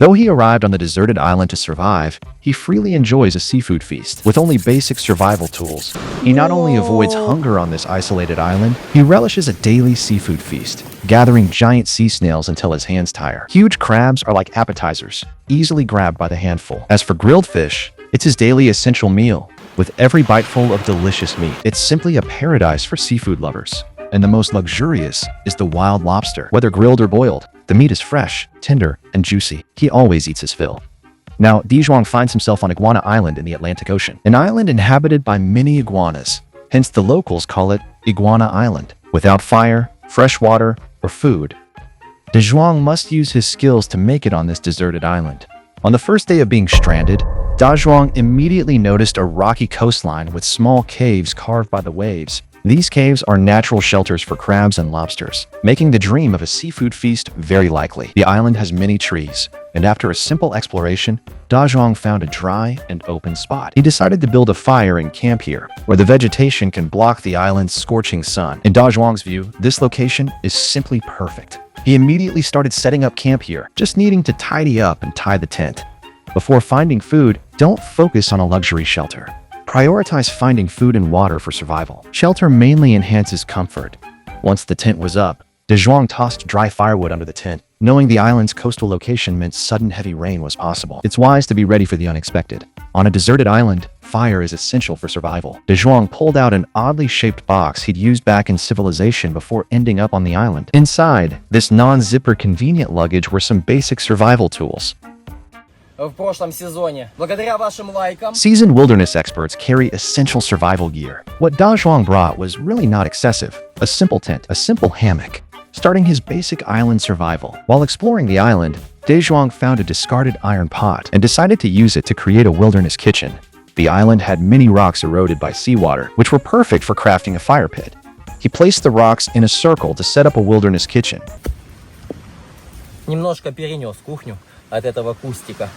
Though he arrived on the deserted island to survive, he freely enjoys a seafood feast. With only basic survival tools, he not only avoids hunger on this isolated island, he relishes a daily seafood feast, gathering giant sea snails until his hands tire. Huge crabs are like appetizers, easily grabbed by the handful. As for grilled fish, it's his daily essential meal, with every bite full of delicious meat. It's simply a paradise for seafood lovers. And the most luxurious is the wild lobster. Whether grilled or boiled, the meat is fresh, tender, and juicy. He always eats his fill. Now, Zhuang finds himself on Iguana Island in the Atlantic Ocean, an island inhabited by many iguanas. Hence, the locals call it Iguana Island. Without fire, fresh water, or food, Zhuang must use his skills to make it on this deserted island. On the first day of being stranded, Zhuang immediately noticed a rocky coastline with small caves carved by the waves. These caves are natural shelters for crabs and lobsters, making the dream of a seafood feast very likely. The island has many trees, and after a simple exploration, Zhuang found a dry and open spot. He decided to build a fire and camp here, where the vegetation can block the island's scorching sun. In Zhuang's view, this location is simply perfect. He immediately started setting up camp here, just needing to tidy up and tie the tent. Before finding food, don't focus on a luxury shelter. Prioritize finding food and water for survival. Shelter mainly enhances comfort. Once the tent was up, Zhuang tossed dry firewood under the tent. Knowing the island's coastal location meant sudden heavy rain was possible. It's wise to be ready for the unexpected. On a deserted island, fire is essential for survival. Zhuang pulled out an oddly shaped box he'd used back in civilization before ending up on the island. Inside, this non-zipper convenient luggage were some basic survival tools. В прошлом сезоне. Благодаря вашим лайкам. Seasoned wilderness experts carry essential survival gear. What Zhuang brought was really not excessive. A simple tent, a simple hammock, starting his basic island survival. While exploring the island, Zhuang found a discarded iron pot and decided to use it to create a wilderness kitchen. The island had many rocks eroded by seawater, which were perfect for crafting a fire pit. He placed the rocks in a circle to set up a wilderness kitchen. Немножко перенес кухню от этого кустика.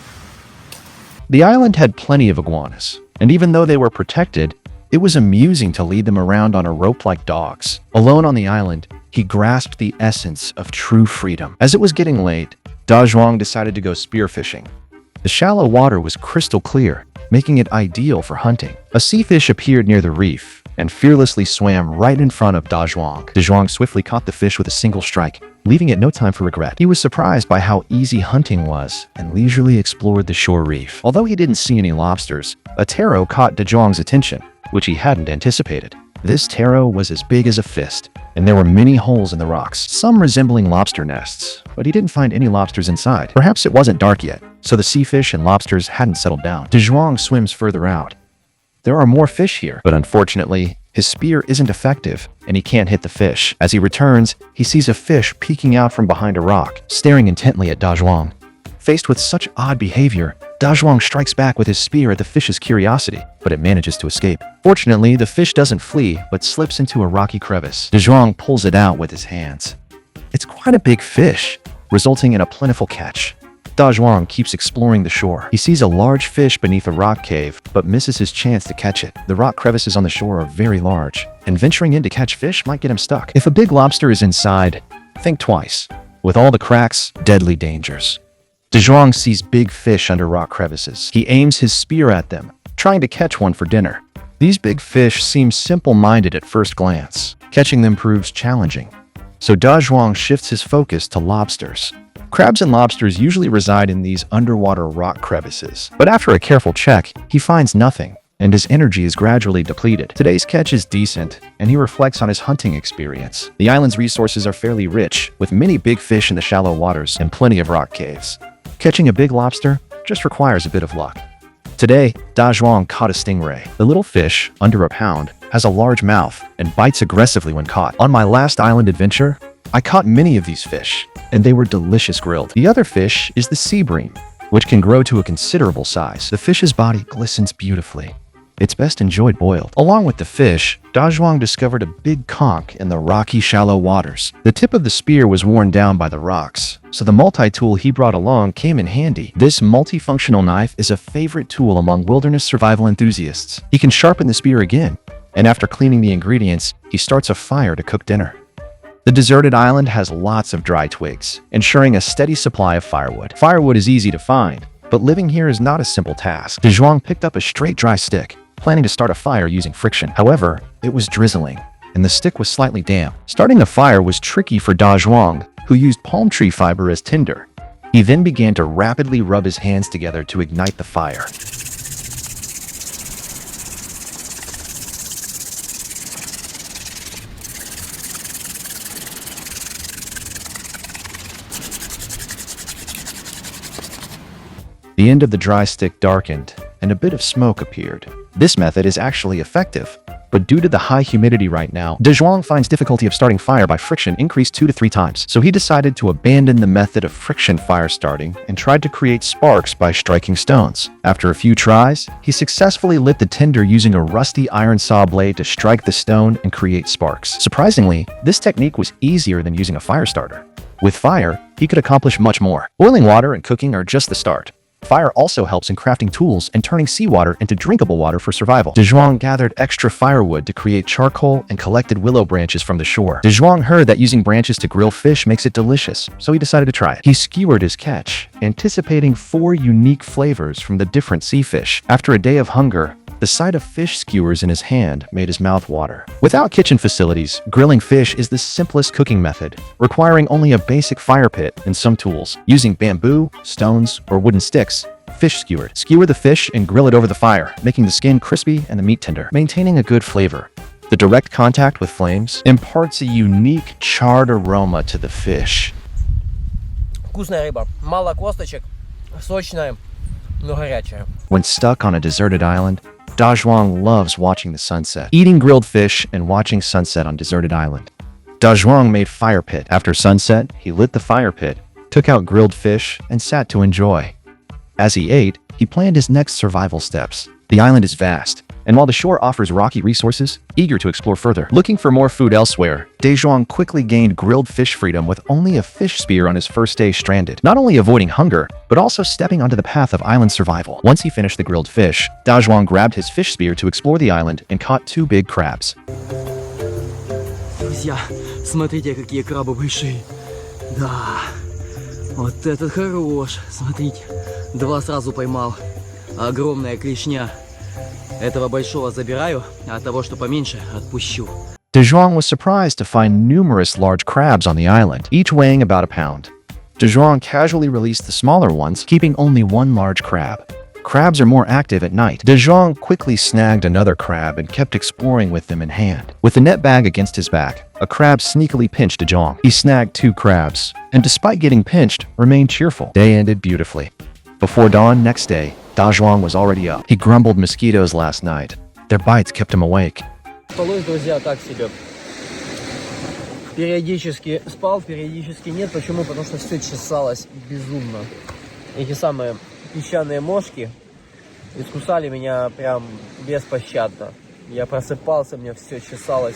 The island had plenty of iguanas, and even though they were protected, it was amusing to lead them around on a rope like dogs. Alone on the island, he grasped the essence of true freedom. As it was getting late, Zhuang decided to go spearfishing. The shallow water was crystal clear, making it ideal for hunting. A sea fish appeared near the reef and fearlessly swam right in front of Zhuang. Zhuang swiftly caught the fish with a single strike, leaving it no time for regret. He was surprised by how easy hunting was and leisurely explored the shore reef. Although he didn't see any lobsters, a taro caught Zhuang's attention, which he hadn't anticipated. This taro was as big as a fist, and there were many holes in the rocks, some resembling lobster nests, but he didn't find any lobsters inside. Perhaps it wasn't dark yet, so the sea fish and lobsters hadn't settled down. Zhuang swims further out. There are more fish here, but unfortunately, his spear isn't effective, and he can't hit the fish. As he returns, he sees a fish peeking out from behind a rock, staring intently at Zhuang. Faced with such odd behavior, Zhuang strikes back with his spear at the fish's curiosity, but it manages to escape. Fortunately, the fish doesn't flee, but slips into a rocky crevice. Zhuang pulls it out with his hands. It's quite a big fish, resulting in a plentiful catch. Zhuang keeps exploring the shore. He sees a large fish beneath a rock cave, but misses his chance to catch it. The rock crevices on the shore are very large, and venturing in to catch fish might get him stuck. If a big lobster is inside, think twice. With all the cracks, deadly dangers. Zhuang sees big fish under rock crevices. He aims his spear at them, trying to catch one for dinner. These big fish seem simple-minded at first glance. Catching them proves challenging. So Zhuang shifts his focus to lobsters. Crabs and lobsters usually reside in these underwater rock crevices. But after a careful check, he finds nothing, and his energy is gradually depleted. Today's catch is decent, and he reflects on his hunting experience. The island's resources are fairly rich, with many big fish in the shallow waters and plenty of rock caves. Catching a big lobster just requires a bit of luck. Today, Zhuang caught a stingray. The little fish, under a pound, has a large mouth and bites aggressively when caught. On my last island adventure, I caught many of these fish, and they were delicious grilled. The other fish is the sea bream, which can grow to a considerable size. The fish's body glistens beautifully. It's best enjoyed boiled. Along with the fish, Zhuang discovered a big conch in the rocky, shallow waters. The tip of the spear was worn down by the rocks, so the multi-tool he brought along came in handy. This multifunctional knife is a favorite tool among wilderness survival enthusiasts. He can sharpen the spear again, and after cleaning the ingredients, he starts a fire to cook dinner. The deserted island has lots of dry twigs, ensuring a steady supply of firewood. Firewood is easy to find, but living here is not a simple task. De Zhuang picked up a straight dry stick, planning to start a fire using friction. However, it was drizzling, and the stick was slightly damp. Starting a fire was tricky for Da Zhuang, who used palm tree fiber as tinder. He then began to rapidly rub his hands together to ignite the fire. The end of the dry stick darkened, and a bit of smoke appeared. This method is actually effective, but due to the high humidity right now, De Zhuang finds difficulty of starting fire by friction increased 2 to 3 times. So he decided to abandon the method of friction fire starting and tried to create sparks by striking stones. After a few tries, he successfully lit the tinder using a rusty iron saw blade to strike the stone and create sparks. Surprisingly, this technique was easier than using a fire starter. With fire, he could accomplish much more. Boiling water and cooking are just the start. Fire also helps in crafting tools and turning seawater into drinkable water for survival. De Zhuang gathered extra firewood to create charcoal and collected willow branches from the shore. De Zhuang heard that using branches to grill fish makes it delicious, so he decided to try it. He skewered his catch, anticipating 4 unique flavors from the different sea fish. After a day of hunger, the sight of fish skewers in his hand made his mouth water. Without kitchen facilities, grilling fish is the simplest cooking method, requiring only a basic fire pit and some tools. Using bamboo, stones, or wooden sticks, fish skewered. Skewer the fish and grill it over the fire, making the skin crispy and the meat tender, maintaining a good flavor. The direct contact with flames imparts a unique charred aroma to the fish. Вкусная рыба. Мало косточек, сочная, но горячая. When stuck on a deserted island, Da Zhuang loves watching the sunset, eating grilled fish and watching sunset on deserted island. Da Zhuang made fire pit. After sunset, he lit the fire pit, took out grilled fish, and sat to enjoy. As he ate, he planned his next survival steps. The island is vast, and while the shore offers rocky resources, eager to explore further. Looking for more food elsewhere, De Zhuang quickly gained grilled fish freedom with only a fish spear on his first day stranded, not only avoiding hunger, but also stepping onto the path of island survival. Once he finished the grilled fish, Da Zhuang grabbed his fish spear to explore the island and caught 2 big crabs. Друзья, смотрите, какие крабы большие. Да, вот этот хорош. Смотрите, 2 сразу поймал. Огромная клешня. Этого большого забираю, а того, что поменьше, отпущу. De Zhuang was surprised to find numerous large crabs on the island, each weighing about a pound. De Zhuang casually released the smaller ones, keeping only 1 large crab. Crabs are more active at night. De Zhuang quickly snagged another crab and kept exploring with them in hand. With the net bag against his back, a crab sneakily pinched De Zhuang. He snagged 2 crabs, and despite getting pinched, remained cheerful. Day ended beautifully. Before dawn next day, Da Zhuang was already up. He grumbled mosquitoes last night. Their bites kept him awake. Спалось, друзья, так себе. Периодически спал, периодически нет. Почему? Потому что все чесалось безумно. Эти самые песчаные мошки искусали меня прям беспощадно. Я просыпался, мне все чесалось.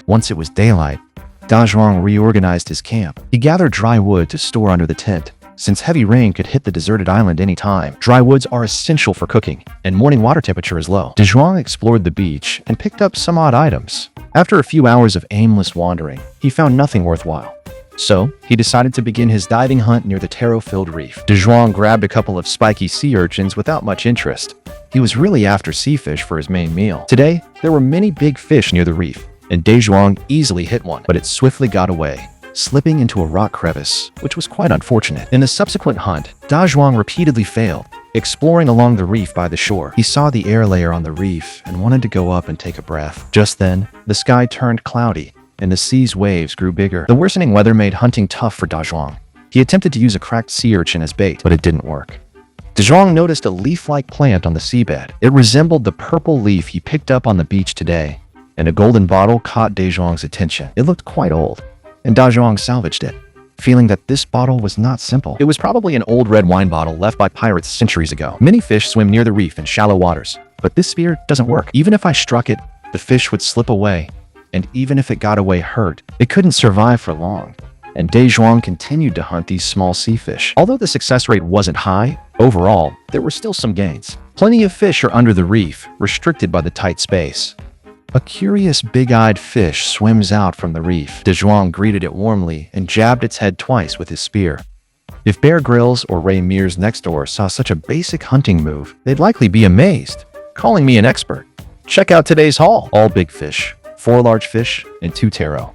Once it was daylight, Da Zhuang reorganized his camp. He gathered dry wood to store under the tent. Since heavy rain could hit the deserted island any time, dry woods are essential for cooking, and morning water temperature is low. De Zhuang explored the beach and picked up some odd items. After a few hours of aimless wandering, he found nothing worthwhile. So, he decided to begin his diving hunt near the taro-filled reef. De Zhuang grabbed a couple of spiky sea urchins without much interest. He was really after sea fish for his main meal. Today, there were many big fish near the reef, and De Zhuang easily hit one, but it swiftly got away, slipping into a rock crevice, which was quite unfortunate. In the subsequent hunt, Da Zhuang repeatedly failed. Exploring along the reef by the shore, he saw the air layer on the reef and wanted to go up and take a breath. Just then, the sky turned cloudy, and the sea's waves grew bigger. The worsening weather made hunting tough for Da Zhuang. He attempted to use a cracked sea urchin as bait, but it didn't work. De Zhuang noticed a leaf-like plant on the seabed. It resembled the purple leaf he picked up on the beach today, and a golden bottle caught De Zhuang's attention. It looked quite old, and Da Zhuang salvaged it, feeling that this bottle was not simple. It was probably an old red wine bottle left by pirates centuries ago. Many fish swim near the reef in shallow waters, but this spear doesn't work. Even if I struck it, the fish would slip away, and even if it got away hurt, it couldn't survive for long. And De Zhuang continued to hunt these small sea fish. Although the success rate wasn't high, overall, there were still some gains. Plenty of fish are under the reef, restricted by the tight space. A curious big-eyed fish swims out from the reef. De Zhuang greeted it warmly and jabbed its head twice with his spear. If Bear Grylls or Ray Mears next door saw such a basic hunting move, they'd likely be amazed, calling me an expert. Check out today's haul. All big fish, 4 large fish, and 2 taro.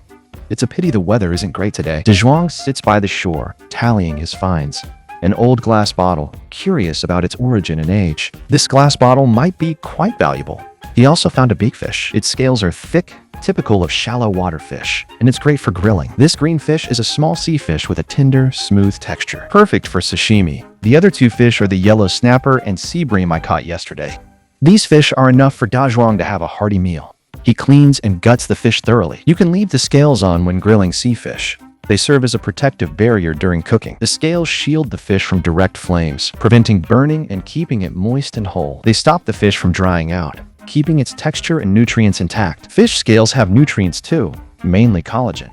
It's a pity the weather isn't great today. De Zhuang sits by the shore, tallying his finds. An old glass bottle, curious about its origin and age. This glass bottle might be quite valuable. He also found a beakfish. Its scales are thick, typical of shallow water fish, and it's great for grilling. This green fish is a small sea fish with a tender, smooth texture. Perfect for sashimi. The other 2 fish are the yellow snapper and sea bream I caught yesterday. These fish are enough for Da Zhuang to have a hearty meal. He cleans and guts the fish thoroughly. You can leave the scales on when grilling sea fish. They serve as a protective barrier during cooking. The scales shield the fish from direct flames, preventing burning and keeping it moist and whole. They stop the fish from drying out, keeping its texture and nutrients intact. Fish scales have nutrients too, mainly collagen.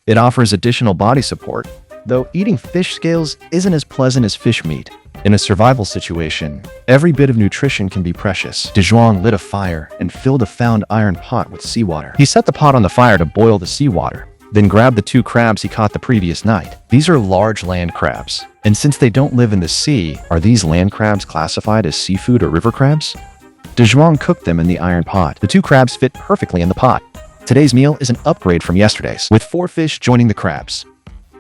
It offers additional body support, though eating fish scales isn't as pleasant as fish meat. In a survival situation, every bit of nutrition can be precious. De Zhuang lit a fire and filled a found iron pot with seawater. He set the pot on the fire to boil the seawater, then grabbed the 2 crabs he caught the previous night. These are large land crabs, and since they don't live in the sea, are these land crabs classified as seafood or river crabs? De Zhuang cooked them in the iron pot. The 2 crabs fit perfectly in the pot. Today's meal is an upgrade from yesterday's, with 4 fish joining the crabs.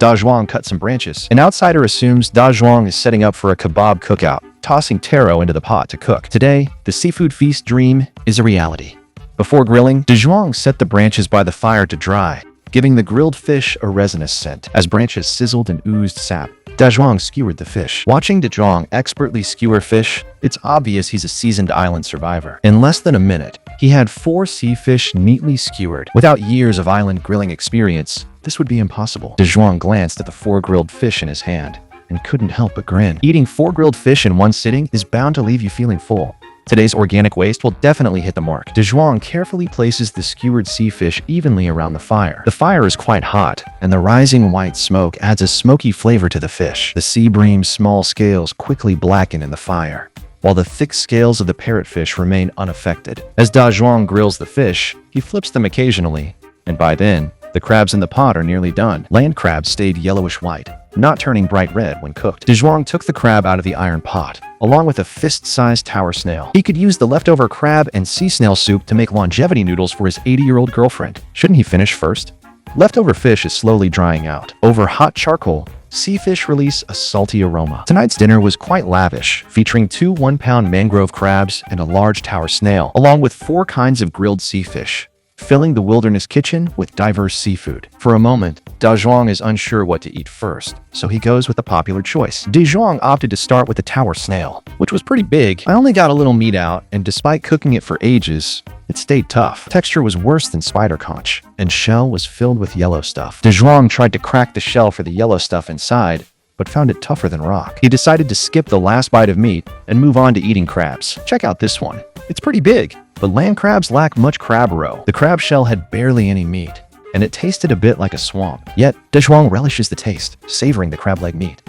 Da Zhuang cut some branches. An outsider assumes Da Zhuang is setting up for a kebab cookout, tossing taro into the pot to cook. Today, the seafood feast dream is a reality. Before grilling, De Zhuang set the branches by the fire to dry, giving the grilled fish a resinous scent. As branches sizzled and oozed sap, Da Zhuang skewered the fish. Watching De Zhuang expertly skewer fish, it's obvious he's a seasoned island survivor. In less than a minute, he had 4 sea fish neatly skewered. Without years of island grilling experience, this would be impossible. De Zhuang glanced at the 4 grilled fish in his hand and couldn't help but grin. Eating 4 grilled fish in one sitting is bound to leave you feeling full. Today's organic waste will definitely hit the mark. De Zhuang carefully places the skewered sea fish evenly around the fire. The fire is quite hot, and the rising white smoke adds a smoky flavor to the fish. The sea bream's small scales quickly blacken in the fire, while the thick scales of the parrotfish remain unaffected. As Da Zhuang grills the fish, he flips them occasionally, and by then, the crabs in the pot are nearly done. Land crabs stayed yellowish white, not turning bright red when cooked. De Zhuang took the crab out of the iron pot, along with a fist-sized tower snail. He could use the leftover crab and sea snail soup to make longevity noodles for his 80-year-old girlfriend. Shouldn't he finish first? Leftover fish is slowly drying out. Over hot charcoal, sea fish release a salty aroma. Tonight's dinner was quite lavish, featuring 2 one-pound mangrove crabs and a large tower snail, along with 4 kinds of grilled sea fish, filling the wilderness kitchen with diverse seafood. For a moment, Da Zhuang is unsure what to eat first, so he goes with the popular choice. De Zhuang opted to start with the tower snail, which was pretty big. I only got a little meat out, and despite cooking it for ages, it stayed tough. Texture was worse than spider conch, and shell was filled with yellow stuff. De Zhuang tried to crack the shell for the yellow stuff inside, but found it tougher than rock. He decided to skip the last bite of meat and move on to eating crabs. Check out this one. It's pretty big, but land crabs lack much crab roe. The crab shell had barely any meat, and it tasted a bit like a swamp. Yet, De Zhuang relishes the taste, savoring the crab leg meat.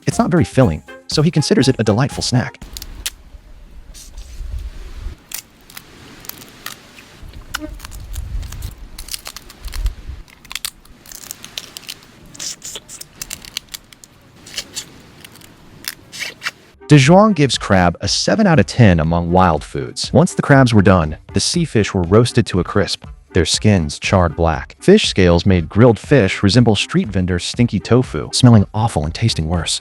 It's not very filling, so he considers it a delightful snack. De Zhuang gives crab a 7 out of 10 among wild foods. Once the crabs were done, the sea fish were roasted to a crisp, their skins charred black. Fish scales made grilled fish resemble street vendors' stinky tofu, smelling awful and tasting worse.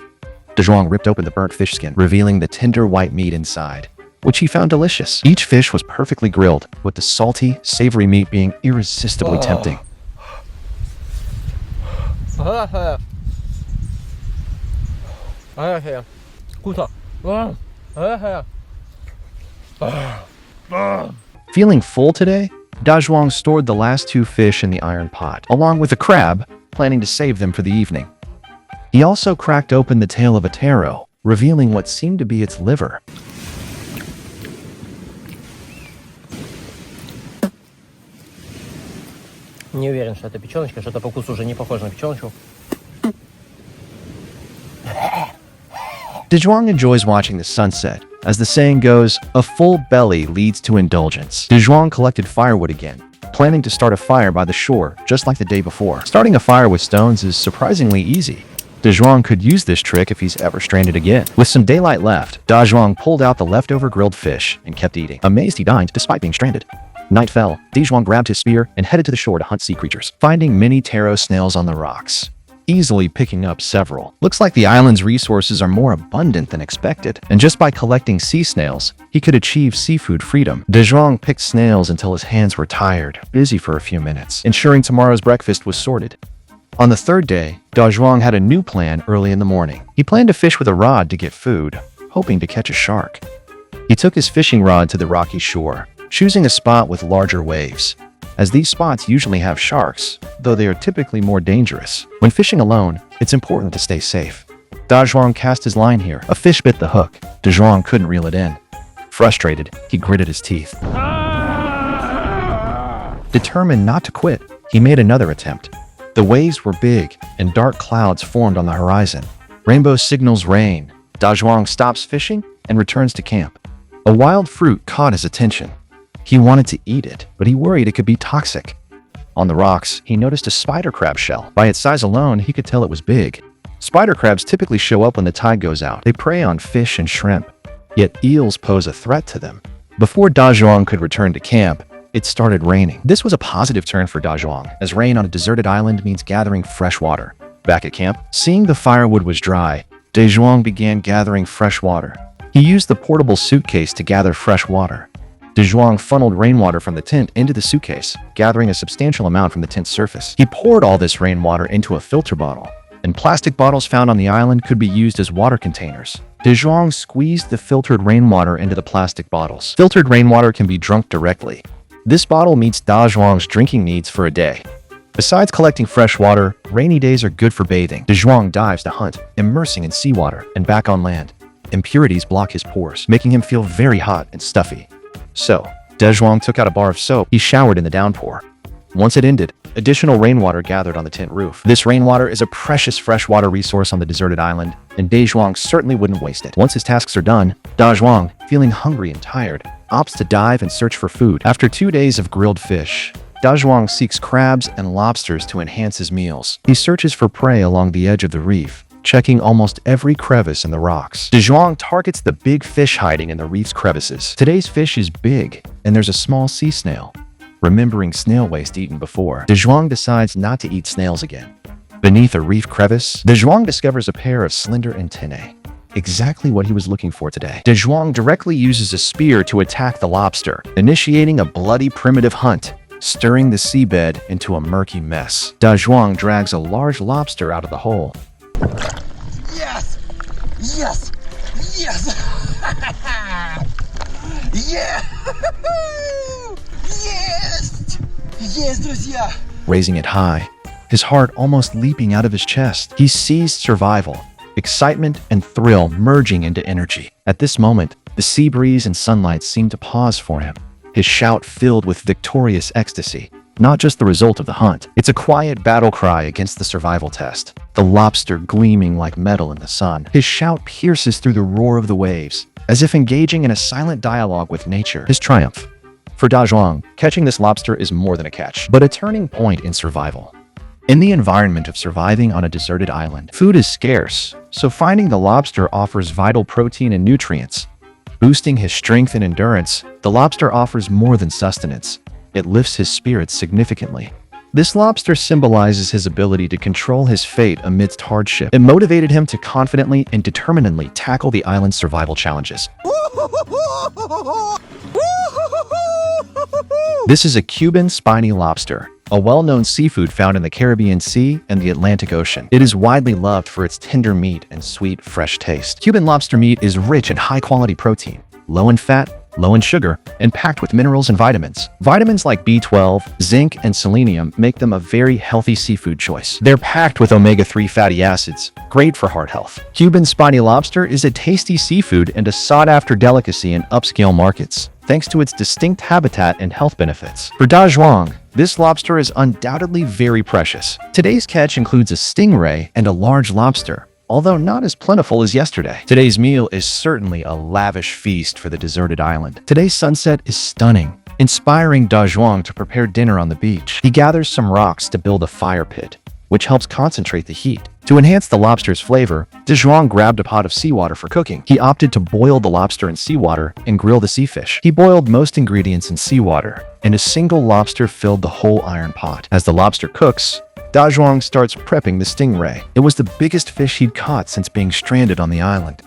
De Zhuang ripped open the burnt fish skin, revealing the tender white meat inside, which he found delicious. Each fish was perfectly grilled, with the salty, savory meat being irresistibly tempting. Feeling full today? Da Zhuang stored the last 2 fish in the iron pot, along with the crab, planning to save them for the evening. He also cracked open the tail of a taro, revealing what seemed to be its liver. Не уверен, что это печеночка, что-то по вкусу уже не похоже на печеночку. De Zhuang enjoys watching the sunset, As the saying goes, a full belly leads to indulgence. De Zhuang collected firewood again, planning to start a fire by the shore, just like the day before. Starting a fire with stones is surprisingly easy. De Zhuang could use this trick if he's ever stranded again. With some daylight left, De Zhuang pulled out the leftover grilled fish and kept eating. Amazed he dined despite being stranded. Night fell. De Zhuang grabbed his spear and headed to the shore to hunt sea creatures, finding many taro snails on the rocks, easily picking up several. Looks like the island's resources are more abundant than expected, and just by collecting sea snails, he could achieve seafood freedom. De Zhuang picked snails until his hands were tired, busy for a few minutes, ensuring tomorrow's breakfast was sorted. On the third day, De Zhuang had a new plan early in the morning. He planned to fish with a rod to get food, hoping to catch a shark. He took his fishing rod to the rocky shore, choosing a spot with larger waves, as these spots usually have sharks, though they are typically more dangerous. When fishing alone, it's important to stay safe. De Zhuang cast his line here. A fish bit the hook. De Zhuang couldn't reel it in. Frustrated, he gritted his teeth. Determined not to quit, he made another attempt. The waves were big, and dark clouds formed on the horizon. Rainbow signals rain. De Zhuang stops fishing and returns to camp. A wild fruit caught his attention. He wanted to eat it, but he worried it could be toxic. On the rocks, he noticed a spider crab shell. By its size alone, he could tell it was big. Spider crabs typically show up when the tide goes out. They prey on fish and shrimp, yet eels pose a threat to them. Before De Zhuang could return to camp, it started raining. This was a positive turn for De Zhuang, as rain on a deserted island means gathering fresh water. Back at camp, seeing the firewood was dry, De Zhuang began gathering fresh water. He used the portable suitcase to gather fresh water. De Zhuang funneled rainwater from the tent into the suitcase, gathering a substantial amount from the tent's surface. He poured all this rainwater into a filter bottle, and plastic bottles found on the island could be used as water containers. De Zhuang squeezed the filtered rainwater into the plastic bottles. Filtered rainwater can be drunk directly. This bottle meets De Zhuang's drinking needs for a day. Besides collecting fresh water, rainy days are good for bathing. De Zhuang dives to hunt, immersing in seawater and back on land. Impurities block his pores, making him feel very hot and stuffy. So, De Zhuang took out a bar of soap. He showered in the downpour. Once it ended, additional rainwater gathered on the tent roof. This rainwater is a precious freshwater resource on the deserted island, and De Zhuang certainly wouldn't waste it. Once his tasks are done, De Zhuang, feeling hungry and tired, opts to dive and search for food. After 2 days of grilled fish, De Zhuang seeks crabs and lobsters to enhance his meals. He searches for prey along the edge of the reef, checking almost every crevice in the rocks. De Zhuang targets the big fish hiding in the reef's crevices. Today's fish is big, and there's a small sea snail. Remembering snail waste eaten before, De Zhuang decides not to eat snails again. Beneath a reef crevice, De Zhuang discovers a pair of slender antennae. Exactly what he was looking for today. De Zhuang directly uses a spear to attack the lobster, initiating a bloody primitive hunt, stirring the seabed into a murky mess. De Zhuang drags a large lobster out of the hole. Yes! Yes! Yes! Yeah! Yes! Yes, друзья! Raising it high, his heart almost leaping out of his chest. He seized survival, excitement and thrill merging into energy. At this moment, the sea breeze and sunlight seemed to pause for him, his shout filled with victorious ecstasy. Not just the result of the hunt. It's a quiet battle cry against the survival test. The lobster gleaming like metal in the sun. His shout pierces through the roar of the waves, as if engaging in a silent dialogue with nature. His triumph. For De Zhuang, catching this lobster is more than a catch, but a turning point in survival. In the environment of surviving on a deserted island, food is scarce, so finding the lobster offers vital protein and nutrients. Boosting his strength and endurance, the lobster offers more than sustenance. It lifts his spirits significantly. This lobster symbolizes his ability to control his fate amidst hardship. It motivated him to confidently and determinedly tackle the island's survival challenges. This is a Cuban spiny lobster, a well-known seafood found in the Caribbean Sea and the Atlantic Ocean. It is widely loved for its tender meat and sweet, fresh taste. Cuban lobster meat is rich in high-quality protein, low in fat, low in sugar, and packed with minerals and vitamins. Vitamins like B12, zinc, and selenium make them a very healthy seafood choice. They're packed with omega-3 fatty acids, great for heart health. Cuban spiny lobster is a tasty seafood and a sought-after delicacy in upscale markets, thanks to its distinct habitat and health benefits. For De Zhuang, this lobster is undoubtedly very precious. Today's catch includes a stingray and a large lobster, although not as plentiful as yesterday. Today's meal is certainly a lavish feast for the deserted island. Today's sunset is stunning, inspiring Da Zhuang to prepare dinner on the beach. He gathers some rocks to build a fire pit, which helps concentrate the heat. To enhance the lobster's flavor, Da Zhuang grabbed a pot of seawater for cooking. He opted to boil the lobster in seawater and grill the sea fish. He boiled most ingredients in seawater, and a single lobster filled the whole iron pot. As the lobster cooks, Da Zhuang starts prepping the stingray. It was the biggest fish he'd caught since being stranded on the island.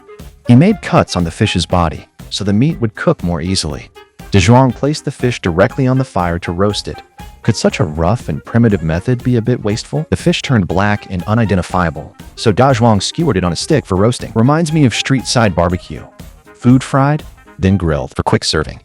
He made cuts on the fish's body, so the meat would cook more easily. Da Zhuang placed the fish directly on the fire to roast it. Could such a rough and primitive method be a bit wasteful? The fish turned black and unidentifiable, so Da Zhuang skewered it on a stick for roasting. Reminds me of street-side barbecue. Food fried, then grilled for quick serving.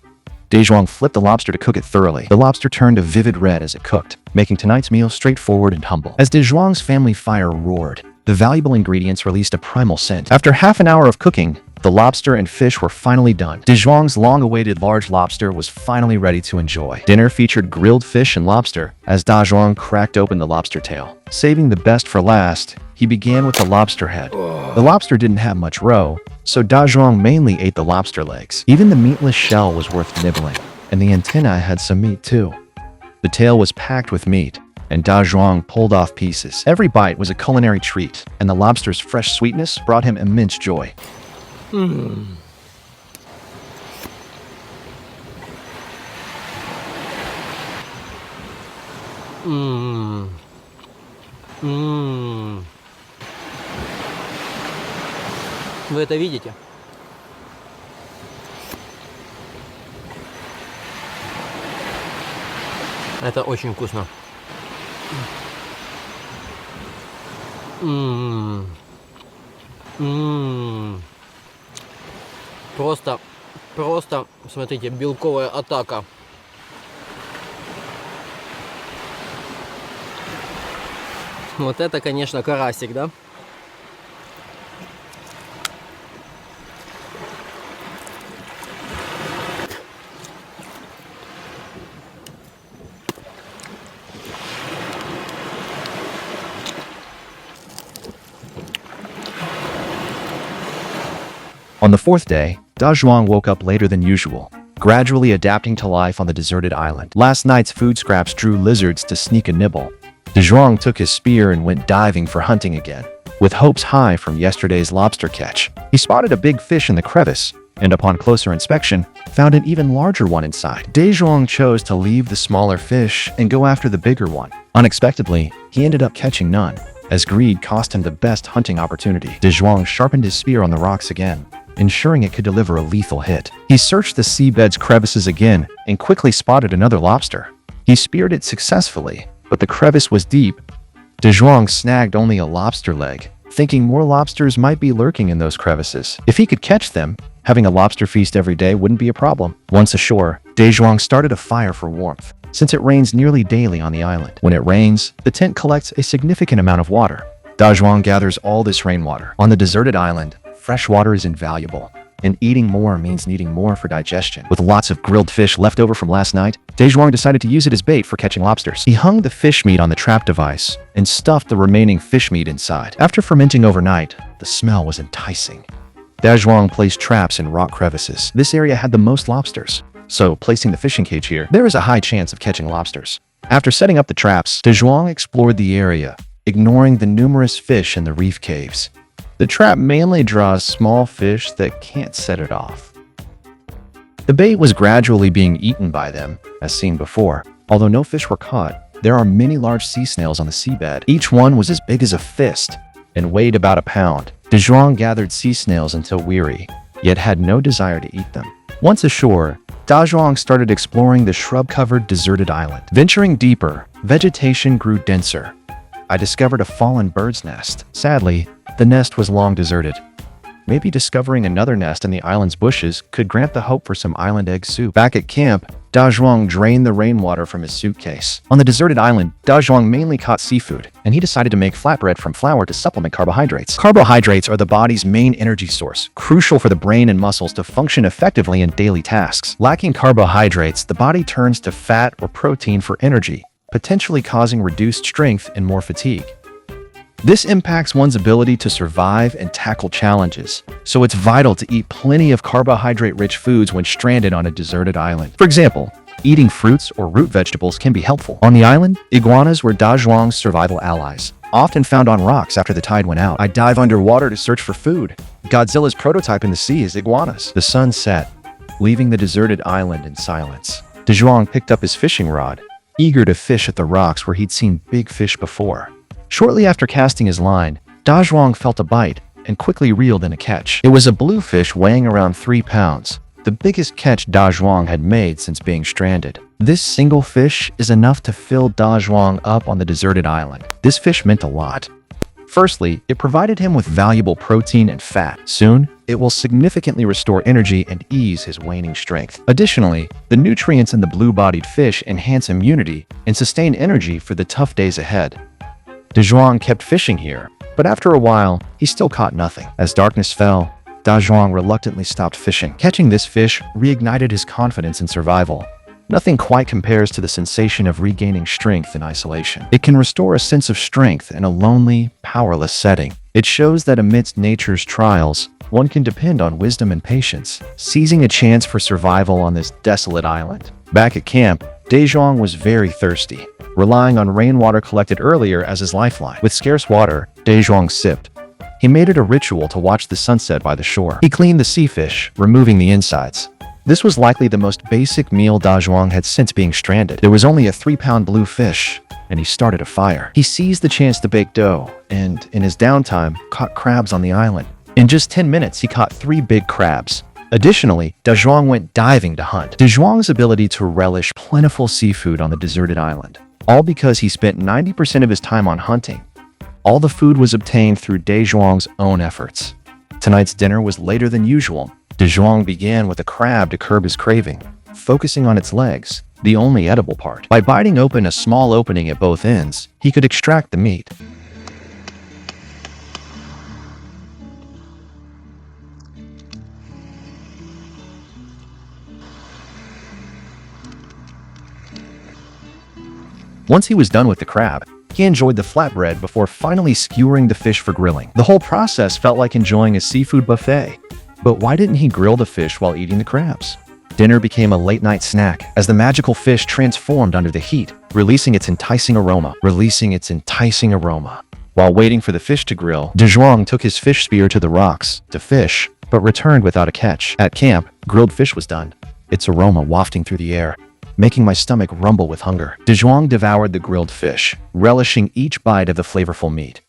Da Zhuang flipped the lobster to cook it thoroughly. The lobster turned a vivid red as it cooked, making tonight's meal straightforward and humble. As Da Zhuang's family fire roared, the valuable ingredients released a primal scent. After half an hour of cooking, the lobster and fish were finally done. Da Zhuang's long-awaited large lobster was finally ready to enjoy. Dinner featured grilled fish and lobster as Da Zhuang cracked open the lobster tail. Saving the best for last, he began with the lobster head. The lobster didn't have much roe, so Da Zhuang mainly ate the lobster legs. Even the meatless shell was worth nibbling, and the antennae had some meat too. The tail was packed with meat, and Da Zhuang pulled off pieces. Every bite was a culinary treat, and the lobster's fresh sweetness brought him immense joy. Вы это видите? Это очень вкусно. Просто, смотрите, белковая атака. Вот это, конечно, карасик, да? On the fourth day, Da Zhuang woke up later than usual, gradually adapting to life on the deserted island. Last night's food scraps drew lizards to sneak a nibble. Da Zhuang took his spear and went diving for hunting again, with hopes high from yesterday's lobster catch. He spotted a big fish in the crevice, and upon closer inspection, found an even larger one inside. Da Zhuang chose to leave the smaller fish and go after the bigger one. Unexpectedly, he ended up catching none, as greed cost him the best hunting opportunity. Da Zhuang sharpened his spear on the rocks again, ensuring it could deliver a lethal hit. He searched the seabed's crevices again and quickly spotted another lobster. He speared it successfully, but the crevice was deep. Da Zhuang snagged only a lobster leg, thinking more lobsters might be lurking in those crevices. If he could catch them, having a lobster feast every day wouldn't be a problem. Once ashore, Da Zhuang started a fire for warmth, since it rains nearly daily on the island. When it rains, the tent collects a significant amount of water. Da Zhuang gathers all this rainwater. On the deserted island, fresh water is invaluable, and eating more means needing more for digestion. With lots of grilled fish left over from last night, Da Zhuang decided to use it as bait for catching lobsters. He hung the fish meat on the trap device and stuffed the remaining fish meat inside. After fermenting overnight, the smell was enticing. Da Zhuang placed traps in rock crevices. This area had the most lobsters, so placing the fishing cage here, there is a high chance of catching lobsters. After setting up the traps, Da Zhuang explored the area, ignoring the numerous fish in the reef caves. The trap mainly draws small fish that can't set it off. The bait was gradually being eaten by them, as seen before. Although no fish were caught, there are many large sea snails on the seabed. Each one was as big as a fist and weighed about a pound. Da Zhuang gathered sea snails until weary, yet had no desire to eat them. Once ashore, Da Zhuang started exploring the shrub-covered deserted island. Venturing deeper, vegetation grew denser. I discovered a fallen bird's nest. Sadly, the nest was long deserted. Maybe discovering another nest in the island's bushes could grant the hope for some island egg soup. Back at camp, Da Zhuang drained the rainwater from his suitcase. On the deserted island, Da Zhuang mainly caught seafood, and he decided to make flatbread from flour to supplement carbohydrates. Carbohydrates are the body's main energy source, crucial for the brain and muscles to function effectively in daily tasks. Lacking carbohydrates, the body turns to fat or protein for energy, potentially causing reduced strength and more fatigue. This impacts one's ability to survive and tackle challenges, so it's vital to eat plenty of carbohydrate-rich foods when stranded on a deserted island. For example, eating fruits or root vegetables can be helpful. On the island, iguanas were Da Zhuang's survival allies, often found on rocks after the tide went out. I dive underwater to search for food. Godzilla's prototype in the sea is iguanas. The sun set, leaving the deserted island in silence. Da Zhuang picked up his fishing rod, eager to fish at the rocks where he'd seen big fish before. Shortly after casting his line, Da Zhuang felt a bite and quickly reeled in a catch. It was a bluefish weighing around 3 pounds, the biggest catch Da Zhuang had made since being stranded. This single fish is enough to fill Da Zhuang up on the deserted island. This fish meant a lot. Firstly, it provided him with valuable protein and fat. Soon, it will significantly restore energy and ease his waning strength. Additionally, the nutrients in the blue-bodied fish enhance immunity and sustain energy for the tough days ahead. Da Zhuang kept fishing here, but after a while, he still caught nothing. As darkness fell, Da Zhuang reluctantly stopped fishing. Catching this fish reignited his confidence in survival. Nothing quite compares to the sensation of regaining strength in isolation. It can restore a sense of strength in a lonely, powerless setting. It shows that amidst nature's trials, one can depend on wisdom and patience, seizing a chance for survival on this desolate island. Back at camp, Da Zhuang was very thirsty, relying on rainwater collected earlier as his lifeline. With scarce water, Da Zhuang sipped. He made it a ritual to watch the sunset by the shore. He cleaned the sea fish, removing the insides. This was likely the most basic meal Da Zhuang had since being stranded. There was only a 3-pound blue fish, and he started a fire. He seized the chance to bake dough, and, in his downtime, caught crabs on the island. In just 10 minutes, he caught 3 big crabs. Additionally, Da Zhuang went diving to hunt. Da Zhuang's ability to relish plentiful seafood on the deserted island, all because he spent 90% of his time on hunting. All the food was obtained through Da Zhuang's own efforts. Tonight's dinner was later than usual. Da Zhuang began with a crab to curb his craving, focusing on its legs, the only edible part. By biting open a small opening at both ends, he could extract the meat. Once he was done with the crab, he enjoyed the flatbread before finally skewering the fish for grilling. The whole process felt like enjoying a seafood buffet. But why didn't he grill the fish while eating the crabs? Dinner became a late-night snack as the magical fish transformed under the heat, releasing its enticing aroma. While waiting for the fish to grill, Da Zhuang took his fish spear to the rocks to fish, but returned without a catch. At camp, grilled fish was done, its aroma wafting through the air, making my stomach rumble with hunger. Da Zhuang devoured the grilled fish, relishing each bite of the flavorful meat.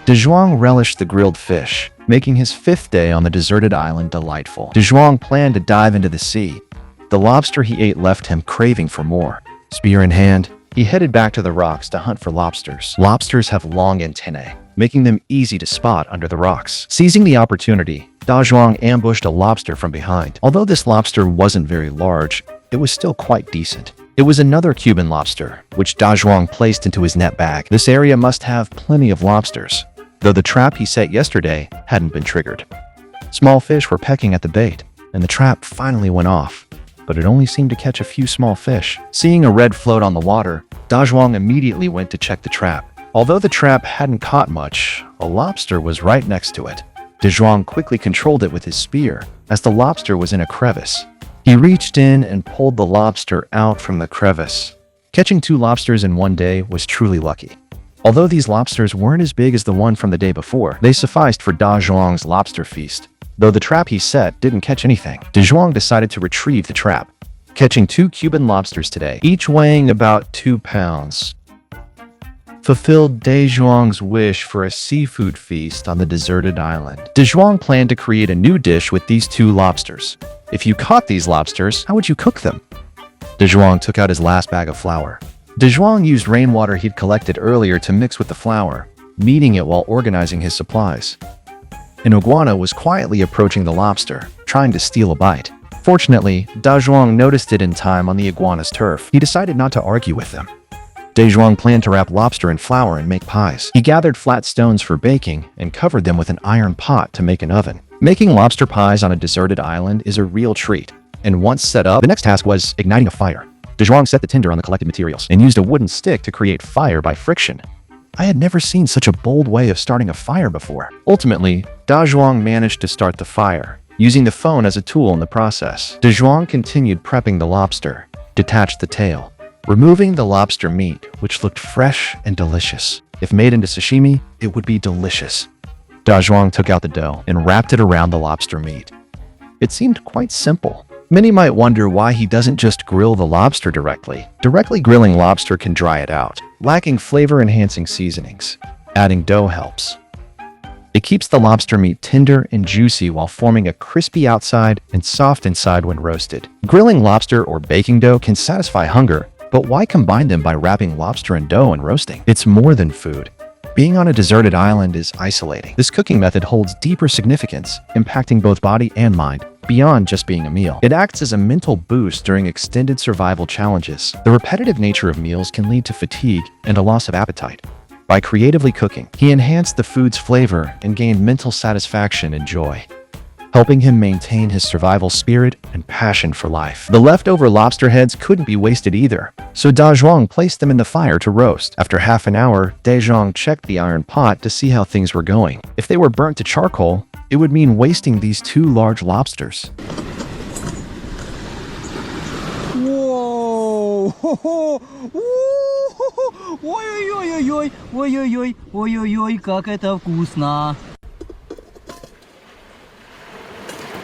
Da Zhuang relished the grilled fish, making his 5th day on the deserted island delightful. Da Zhuang planned to dive into the sea. The lobster he ate left him craving for more. Spear in hand, he headed back to the rocks to hunt for lobsters. Lobsters have long antennae, making them easy to spot under the rocks. Seizing the opportunity, Da Zhuang ambushed a lobster from behind. Although this lobster wasn't very large, it was still quite decent. It was another Cuban lobster, which Da Zhuang placed into his net bag. This area must have plenty of lobsters, though the trap he set yesterday hadn't been triggered. Small fish were pecking at the bait, and the trap finally went off, but it only seemed to catch a few small fish. Seeing a red float on the water, Da Zhuang immediately went to check the trap. Although the trap hadn't caught much, a lobster was right next to it. Da Zhuang quickly controlled it with his spear, as the lobster was in a crevice. He reached in and pulled the lobster out from the crevice. Catching 2 lobsters in one day was truly lucky. Although these lobsters weren't as big as the one from the day before, they sufficed for Da Zhuang's lobster feast. Though the trap he set didn't catch anything, Da Zhuang decided to retrieve the trap, catching 2 Cuban lobsters today, each weighing about 2 pounds. Fulfilled Da Zhuang's wish for a seafood feast on the deserted island. Da Zhuang planned to create a new dish with these 2 lobsters. If you caught these lobsters, how would you cook them? Da Zhuang took out his last bag of flour. Da Zhuang used rainwater he'd collected earlier to mix with the flour, kneading it while organizing his supplies. An iguana was quietly approaching the lobster, trying to steal a bite. Fortunately, Da Zhuang noticed it in time on the iguana's turf. He decided not to argue with them. De Zhuang planned to wrap lobster in flour and make pies. He gathered flat stones for baking and covered them with an iron pot to make an oven. Making lobster pies on a deserted island is a real treat, and once set up, the next task was igniting a fire. De Zhuang set the tinder on the collected materials and used a wooden stick to create fire by friction. I had never seen such a bold way of starting a fire before. Ultimately, Da Zhuang managed to start the fire, using the phone as a tool in the process. De Zhuang continued prepping the lobster, detached the tail, removing the lobster meat, which looked fresh and delicious. If made into sashimi, it would be delicious. Da Zhuang took out the dough and wrapped it around the lobster meat. It seemed quite simple. Many might wonder why he doesn't just grill the lobster directly. Directly grilling lobster can dry it out, lacking flavor-enhancing seasonings. Adding dough helps. It keeps the lobster meat tender and juicy while forming a crispy outside and soft inside when roasted. Grilling lobster or baking dough can satisfy hunger, but why combine them by wrapping lobster in dough and roasting? It's more than food. Being on a deserted island is isolating. This cooking method holds deeper significance, impacting both body and mind, beyond just being a meal. It acts as a mental boost during extended survival challenges. The repetitive nature of meals can lead to fatigue and a loss of appetite. By creatively cooking, he enhanced the food's flavor and gained mental satisfaction and joy, helping him maintain his survival spirit and passion for life. The leftover lobster heads couldn't be wasted either, so Da Zhuang placed them in the fire to roast. After half an hour, De Zhuang checked the iron pot to see how things were going. If they were burnt to charcoal, it would mean wasting these 2 large lobsters. Whoa! Ой-ой-ой-ой-ой! Ой-ой-ой! Ой-ой-ой! Как это вкусно!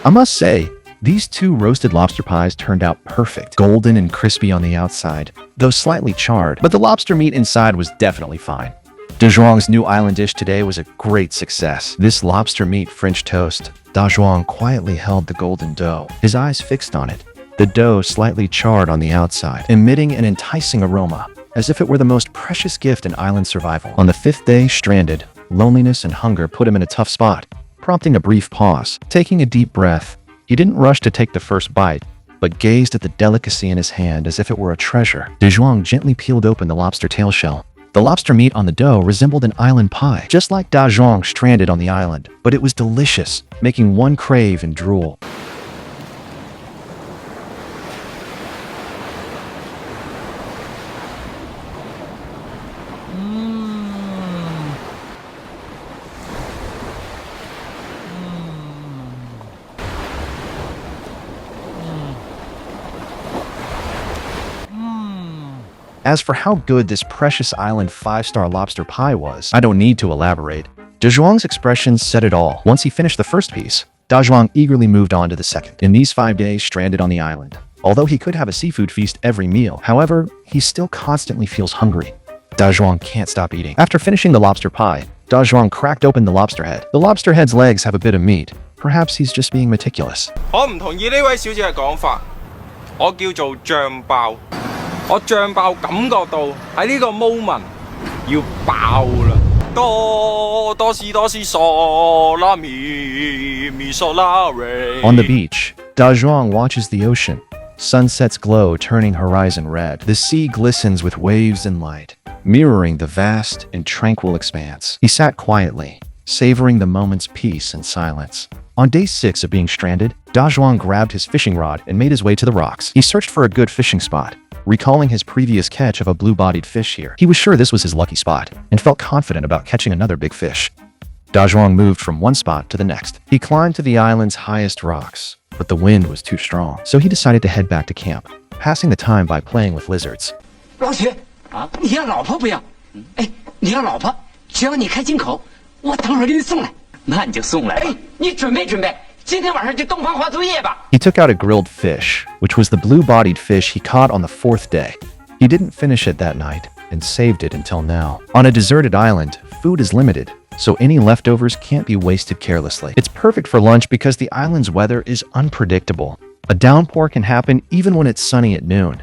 I must say, these 2 roasted lobster pies turned out perfect, golden and crispy on the outside, though slightly charred, but the lobster meat inside was definitely fine. De Zhuang's new island dish today was a great success. This lobster meat French toast. Da Zhuang quietly held the golden dough, his eyes fixed on it, the dough slightly charred on the outside, emitting an enticing aroma, as if it were the most precious gift in island survival. On the 5th day, stranded, loneliness and hunger put him in a tough spot, prompting a brief pause. Taking a deep breath, he didn't rush to take the first bite, but gazed at the delicacy in his hand as if it were a treasure. De Zhuang gently peeled open the lobster tail shell. The lobster meat on the dough resembled an island pie, just like Da Zhuang stranded on the island, but it was delicious, making one crave and drool. As for how good this precious island 5-star lobster pie was, I don't need to elaborate. De Zhuang's expressions said it all. Once he finished the first piece, Da Zhuang eagerly moved on to the second. In these 5 days stranded on the island, although he could have a seafood feast every meal, however, he still constantly feels hungry. Da Zhuang can't stop eating. After finishing the lobster pie, Da Zhuang cracked open the lobster head. The lobster head's legs have a bit of meat. Perhaps he's just being meticulous. 我唔同意呢位小姐嘅講法，我叫做醬爆。我醬爆感覺到喺呢個 moment 要爆啦！多士嗦啦咪嗦啦 On the beach, Da Zhuang watches the ocean. Sunsets glow, turning horizon red. The sea glistens with waves and light, mirroring the vast and tranquil expanse. He sat quietly, savoring the moment's peace and silence. On day 6 of being stranded, Da Zhuang grabbed his fishing rod and made his way to the rocks. He searched for a good fishing spot, recalling his previous catch of a blue-bodied fish here. He was sure this was his lucky spot, and felt confident about catching another big fish. Da Zhuang moved from one spot to the next. He climbed to the island's highest rocks, but the wind was too strong, so he decided to head back to camp, passing the time by playing with lizards. 老许啊，你要老婆不要？哎，你要老婆，只要你开金口，我等会儿给你送来。那你就送来吧。哎，你准备准备。 今天晚上就东方花烛夜吧。 He took out a grilled fish, which was the blue-bodied fish he caught on the 4th day. He didn't finish it that night and saved it until now. On a deserted island, food is limited, so any leftovers can't be wasted carelessly. It's perfect for lunch because the island's weather is unpredictable. A downpour can happen even when it's sunny at noon.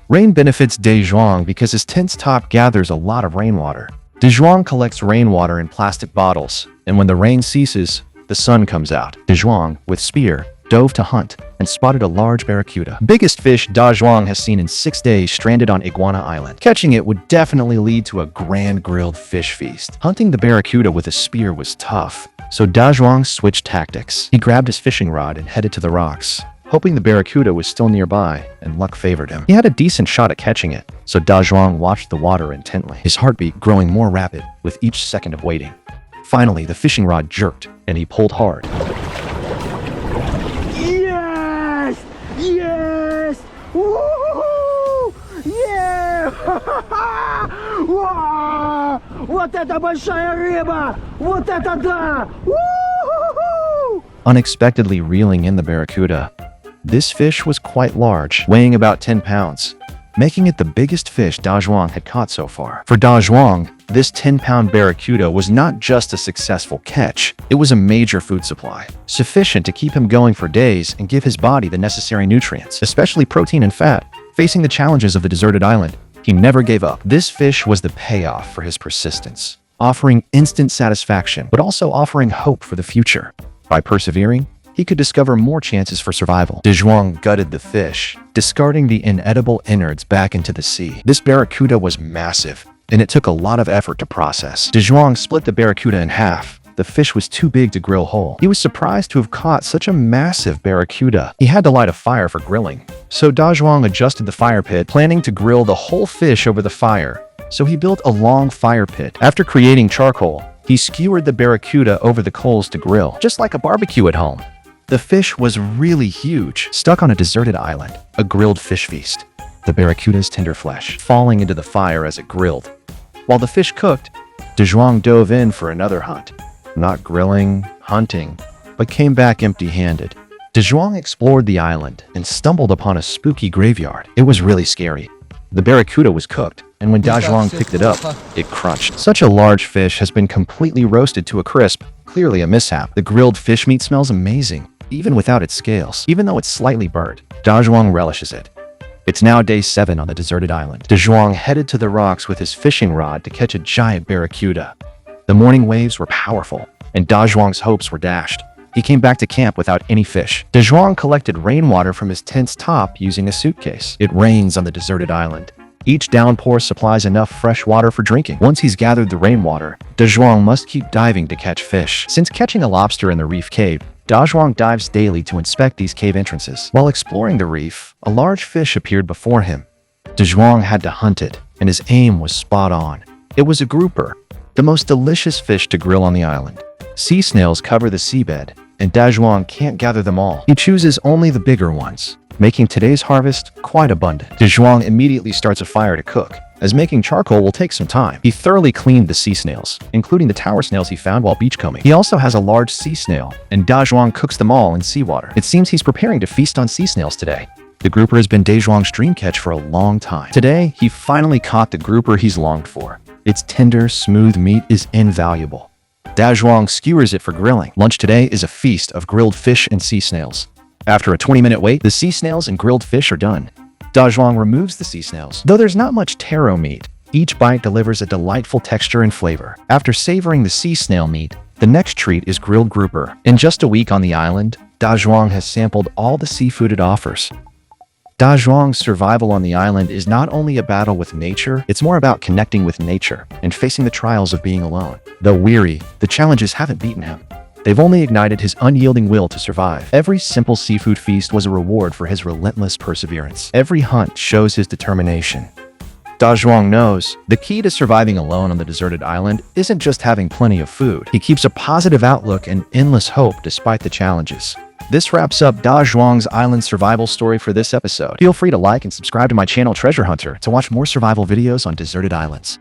Rain benefits De Zhuang because his tent's top gathers a lot of rainwater. De Zhuang collects rainwater in plastic bottles, and when the rain ceases, the sun comes out. De Zhuang, with spear, dove to hunt, and spotted a large barracuda. Biggest fish Da Zhuang has seen in 6 days stranded on Iguana Island. Catching it would definitely lead to a grand grilled fish feast. Hunting the barracuda with a spear was tough, so Da Zhuang switched tactics. He grabbed his fishing rod and headed to the rocks, hoping the barracuda was still nearby, and luck favored him. He had a decent shot at catching it, so Da Zhuang watched the water intently, his heartbeat growing more rapid with each second of waiting. Finally, the fishing rod jerked, and he pulled hard. Yes! Yes! Woo! Yeah! Вау! Вот это большая рыба! Вот это да! Woo! Unexpectedly reeling in the barracuda, this fish was quite large, weighing about 10 pounds, making it the biggest fish Da Zhuang had caught so far. For Da Zhuang, this 10-pound barracuda was not just a successful catch, it was a major food supply, sufficient to keep him going for days and give his body the necessary nutrients, especially protein and fat. Facing the challenges of the deserted island, he never gave up. This fish was the payoff for his persistence, offering instant satisfaction, but also offering hope for the future. By persevering, he could discover more chances for survival. Da Zhuang gutted the fish, discarding the inedible innards back into the sea. This barracuda was massive, and it took a lot of effort to process. Da Zhuang split the barracuda in half. The fish was too big to grill whole. He was surprised to have caught such a massive barracuda. He had to light a fire for grilling, so Da Zhuang adjusted the fire pit, planning to grill the whole fish over the fire. So he built a long fire pit. After creating charcoal, he skewered the barracuda over the coals to grill, just like a barbecue at home. The fish was really huge, stuck on a deserted island, a grilled fish feast. The barracuda's tender flesh falling into the fire as it grilled. While the fish cooked, Da Zhuang dove in for another hunt. Not grilling, hunting, but came back empty-handed. Da Zhuang explored the island and stumbled upon a spooky graveyard. It was really scary. The barracuda was cooked, and when Da Zhuang picked it up, it crunched. Such a large fish has been completely roasted to a crisp, clearly a mishap. The grilled fish meat smells amazing, even without its scales. Even though it's slightly burnt, Da Zhuang relishes it. It's now day 7 on the deserted island. Da Zhuang headed to the rocks with his fishing rod to catch a giant barracuda. The morning waves were powerful, and Da Zhuang's hopes were dashed. He came back to camp without any fish. Da Zhuang collected rainwater from his tent's top using a suitcase. It rains on the deserted island. Each downpour supplies enough fresh water for drinking. Once he's gathered the rainwater, Da Zhuang must keep diving to catch fish. Since catching a lobster in the reef cave, Da Zhuang dives daily to inspect these cave entrances. While exploring the reef, a large fish appeared before him. Da Zhuang had to hunt it, and his aim was spot on. It was a grouper, the most delicious fish to grill on the island. Sea snails cover the seabed, and Da Zhuang can't gather them all. He chooses only the bigger ones, making today's harvest quite abundant. Da Zhuang immediately starts a fire to cook, as making charcoal will take some time. He thoroughly cleaned the sea snails, including the tower snails he found while beachcombing. He also has a large sea snail, and Da Zhuang cooks them all in seawater. It seems he's preparing to feast on sea snails today. The grouper has been Da Zhuang's dream catch for a long time. Today, he finally caught the grouper he's longed for. Its tender, smooth meat is invaluable. Da Zhuang skewers it for grilling. Lunch today is a feast of grilled fish and sea snails. After a 20-minute wait, the sea snails and grilled fish are done. Da Zhuang removes the sea snails. Though there's not much taro meat, each bite delivers a delightful texture and flavor. After savoring the sea snail meat, the next treat is grilled grouper. In just a week on the island, Da Zhuang has sampled all the seafood it offers. Da Zhuang's survival on the island is not only a battle with nature, it's more about connecting with nature and facing the trials of being alone. Though weary, the challenges haven't beaten him. They've only ignited his unyielding will to survive. Every simple seafood feast was a reward for his relentless perseverance. Every hunt shows his determination. Da Zhuang knows the key to surviving alone on the deserted island isn't just having plenty of food. He keeps a positive outlook and endless hope despite the challenges. This wraps up Da Zhuang's island survival story for this episode. Feel free to like and subscribe to my channel Treasure Hunter to watch more survival videos on deserted islands.